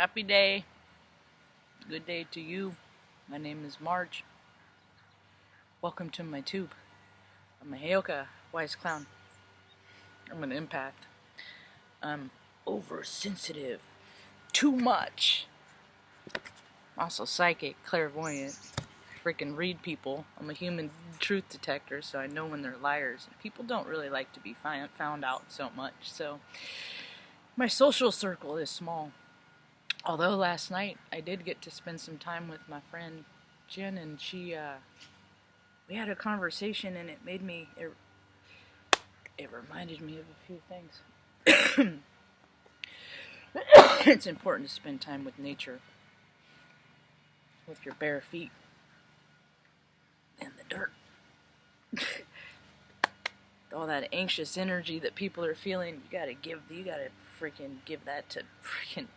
Happy day. Good day to you. My name is Marge. Welcome to my tube. I'm a Heyoka, wise clown. I'm an empath. I'm oversensitive. Too much. Also psychic, clairvoyant. Freaking read people. I'm a human truth detector, so I know when they're liars. And people don't really like to be found out so much, so my social circle is small. Although last night I did get to spend some time with my friend Jen, and we had a conversation, and it reminded me of a few things. It's important to spend time with nature, with your bare feet in the dirt. All that anxious energy that people are feeling, you gotta freaking give that to freaking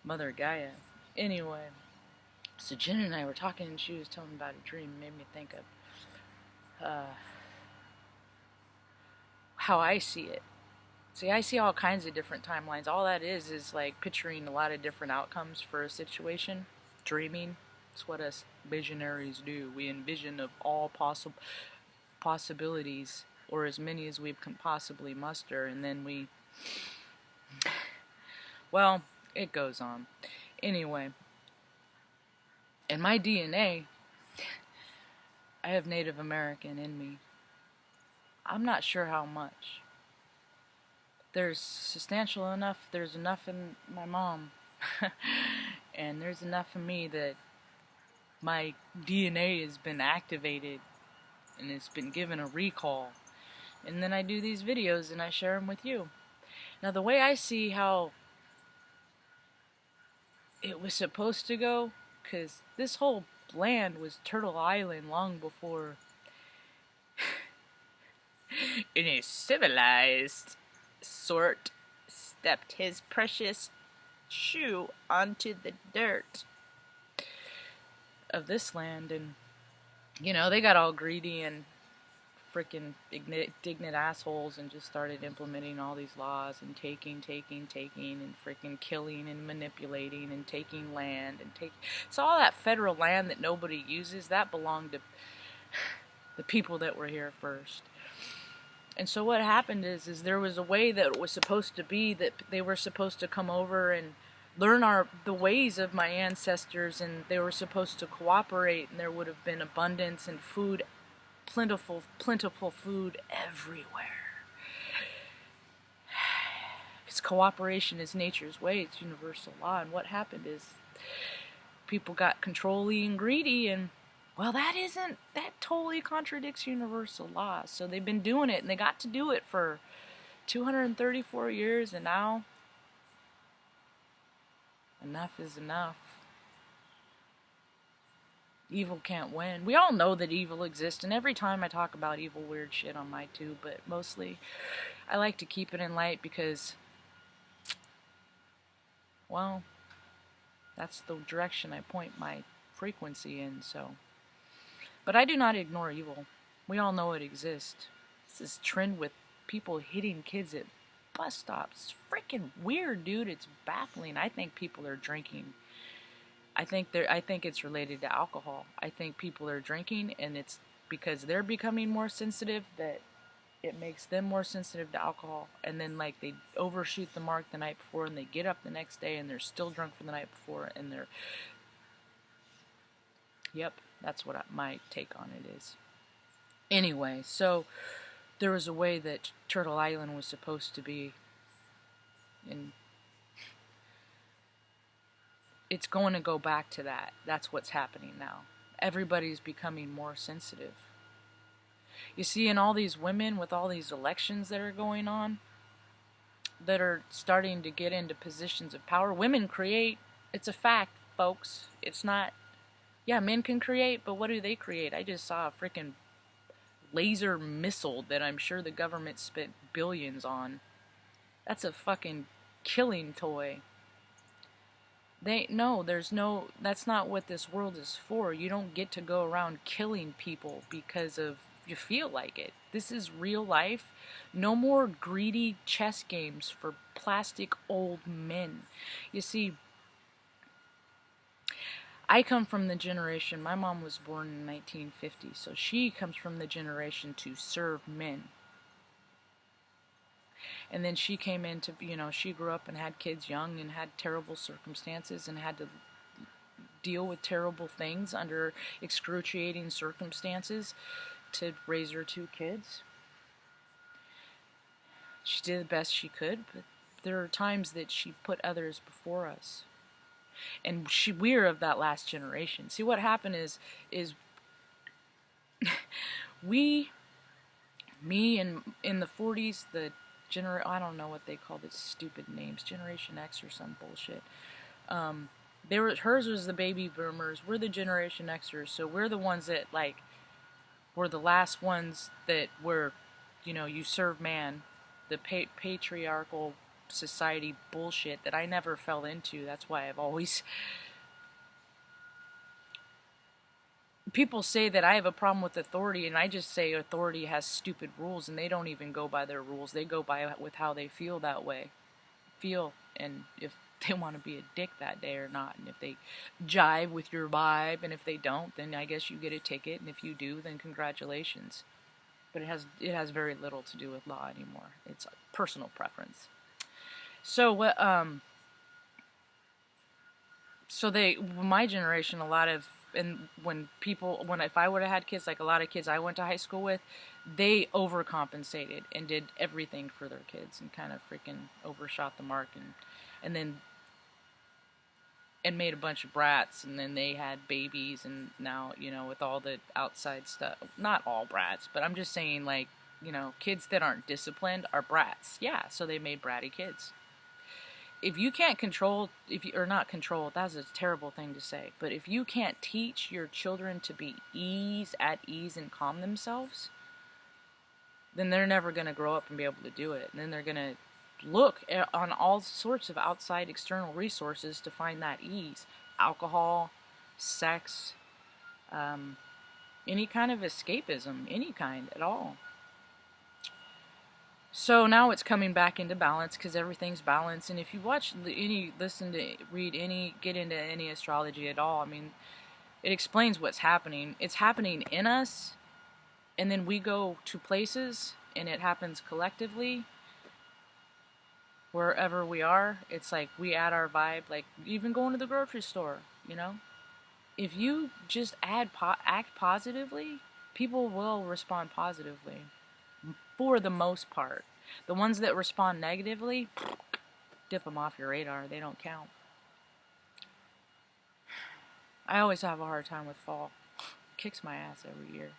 Mother Gaia. Anyway, so Jen and I were talking, and she was telling me about a dream. It made me think of how I see it. See, I see all kinds of different timelines. All that is like picturing a lot of different outcomes for a situation. Dreaming. It's what us visionaries do. We envision of all possibilities, or as many as we can possibly muster, and then well, it goes on. Anyway, in my DNA, I have Native American in me. I'm not sure how much. There's substantial enough, there's enough in my mom, and there's enough in me that my DNA has been activated, and it's been given a recall. And then I do these videos, and I share them with you. Now, the way I see how it was supposed to go, because this whole land was Turtle Island long before any civilized sort stepped his precious shoe onto the dirt of this land. And they got all greedy and freaking indignant assholes, and just started implementing all these laws and taking and freaking killing and manipulating and taking land and so all that federal land that nobody uses, that belonged to the people that were here first. And so what happened is there was a way that it was supposed to be, that they were supposed to come over and learn the ways of my ancestors, and they were supposed to cooperate, and there would have been abundance and food, plentiful food everywhere. Because cooperation is nature's way, it's universal law. And what happened is people got controlly and greedy, and well, that totally contradicts universal law. So they've been doing it, and they got to do it for 234 years, and now enough is enough. Evil can't win. We all know that evil exists, and every time I talk about evil, weird shit on my tube, but mostly I like to keep it in light because, well, that's the direction I point my frequency in, so. But I do not ignore evil. We all know it exists. It's this trend with people hitting kids at bus stops. It's freaking weird, dude. It's baffling. I think people are drinking. I think it's related to alcohol. I think people are drinking, and it's because they're becoming more sensitive that it makes them more sensitive to alcohol. And then like they overshoot the mark the night before, and they get up the next day and they're still drunk from the night before, and they're... Yep, that's what my take on it is. Anyway, so there was a way that Turtle Island was supposed to be, and it's going to go back to that. That's what's happening now. Everybody's becoming more sensitive. You see, in all these women with all these elections that are going on, that are starting to get into positions of power, women create. It's a fact, folks. It's not... Yeah, men can create, but what do they create? I just saw a freaking laser missile that I'm sure the government spent billions on. That's a fucking killing toy. That's not what this world is for. You don't get to go around killing people because of you feel like it. This is real life. No more greedy chess games for plastic old men. You see, I come from the generation, my mom was born in 1950, so she comes from the generation to serve men. And then she came into, she grew up and had kids young and had terrible circumstances and had to deal with terrible things under excruciating circumstances to raise her 2 kids. She did the best she could, but there are times that she put others before us. And we're of that last generation. See, what happened is me and in the 40s, I don't know what they call these stupid names, Generation X or some bullshit. Hers was the baby boomers. We're the Generation Xers, so we're the ones that were the last ones that were, you serve man, the patriarchal society bullshit that I never fell into. That's why I've always. People say that I have a problem with authority, and I just say authority has stupid rules, and they don't even go by their rules. They go by with how they feel that way. And if they want to be a dick that day or not, and if they jive with your vibe, and if they don't, then I guess you get a ticket, and if you do, then congratulations. But it has very little to do with law anymore. It's a personal preference. So what? My generation, a lot of. And if I would have had kids, like a lot of kids I went to high school with, they overcompensated and did everything for their kids and kind of freaking overshot the mark and made a bunch of brats, and then they had babies, and now, with all the outside stuff, not all brats, but I'm just saying, kids that aren't disciplined are brats. Yeah, so they made bratty kids. If you can't that's a terrible thing to say, but if you can't teach your children to be at ease and calm themselves, then they're never going to grow up and be able to do it. And then they're going to look on all sorts of outside external resources to find that ease. Alcohol, sex, any kind of escapism, any kind at all. So now it's coming back into balance because everything's balanced. And if you get into any astrology at all, I mean, it explains what's happening. It's happening in us, and then we go to places, and it happens collectively. Wherever we are, it's like we add our vibe, like even going to the grocery store, If you just act positively, people will respond positively. For the most part. The ones that respond negatively, dip them off your radar. They don't count. I always have a hard time with fall. It kicks my ass every year.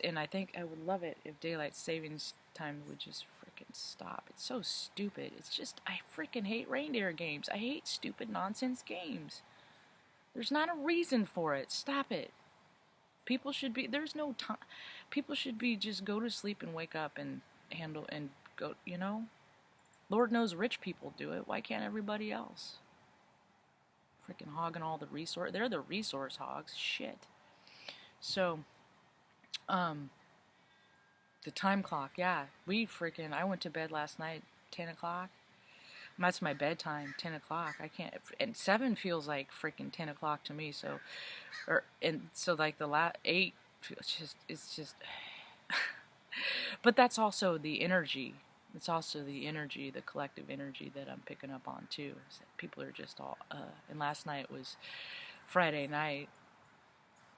And I think I would love it if daylight savings time would just freaking stop. It's so stupid. It's just, I freaking hate reindeer games. I hate stupid nonsense games. There's not a reason for it. Stop it. People should be, there's no time. People should be just go to sleep and wake up and handle and go, Lord knows rich people do it. Why can't everybody else? Freaking hogging all the resource. They're the resource hogs. Shit. So, the time clock, yeah. I went to bed last night, 10 o'clock. That's my bedtime, 10 o'clock. I can't, and 7 feels like freaking 10 o'clock to me, so, like the last 8, it's just, but that's also the energy. It's also the energy, the collective energy that I'm picking up on too. People are just all, and last night was Friday night,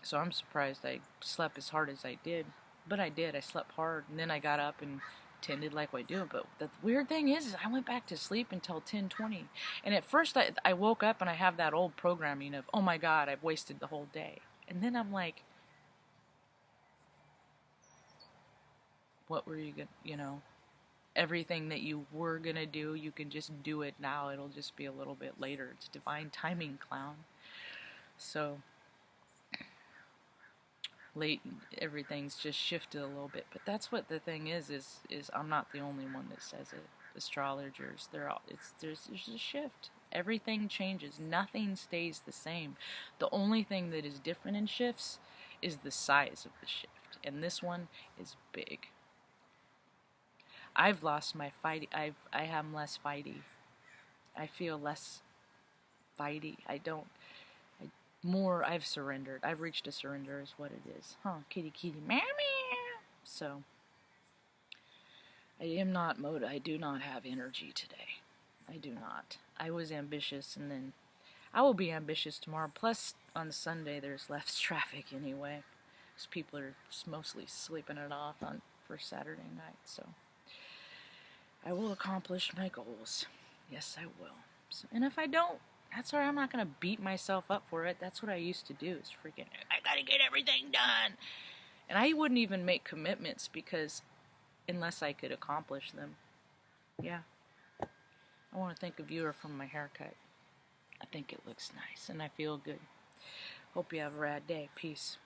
so I'm surprised I slept as hard as I did, but I did. I slept hard, and then I got up and tended like I do. But the weird thing is I went back to sleep until 10:20, and at first I woke up and I have that old programming of, oh my God, I've wasted the whole day, and then I'm like, what were you gonna, everything that you were gonna do, you can just do it now. It'll just be a little bit later. It's divine timing, clown. So late, everything's just shifted a little bit, but that's what the thing is I'm not the only one that says it. Astrologers, there's a shift. Everything changes. Nothing stays the same. The only thing that is different in shifts is the size of the shift. and this one is big. I've lost my fighty. I am less fighty. I feel less fighty. I've surrendered. I've reached a surrender is what it is. Huh, kitty kitty meow meow. So I do not have energy today. I do not. I was ambitious, and then I will be ambitious tomorrow. Plus, on Sunday, there's less traffic anyway, because people are mostly sleeping it off for Saturday night. So I will accomplish my goals. Yes, I will. So, and if I don't, that's alright. I'm not going to beat myself up for it. That's what I used to do, is freaking, I got to get everything done. And I wouldn't even make commitments unless I could accomplish them. Yeah. I want to thank a viewer from my haircut. I think it looks nice and I feel good. Hope you have a rad day. Peace.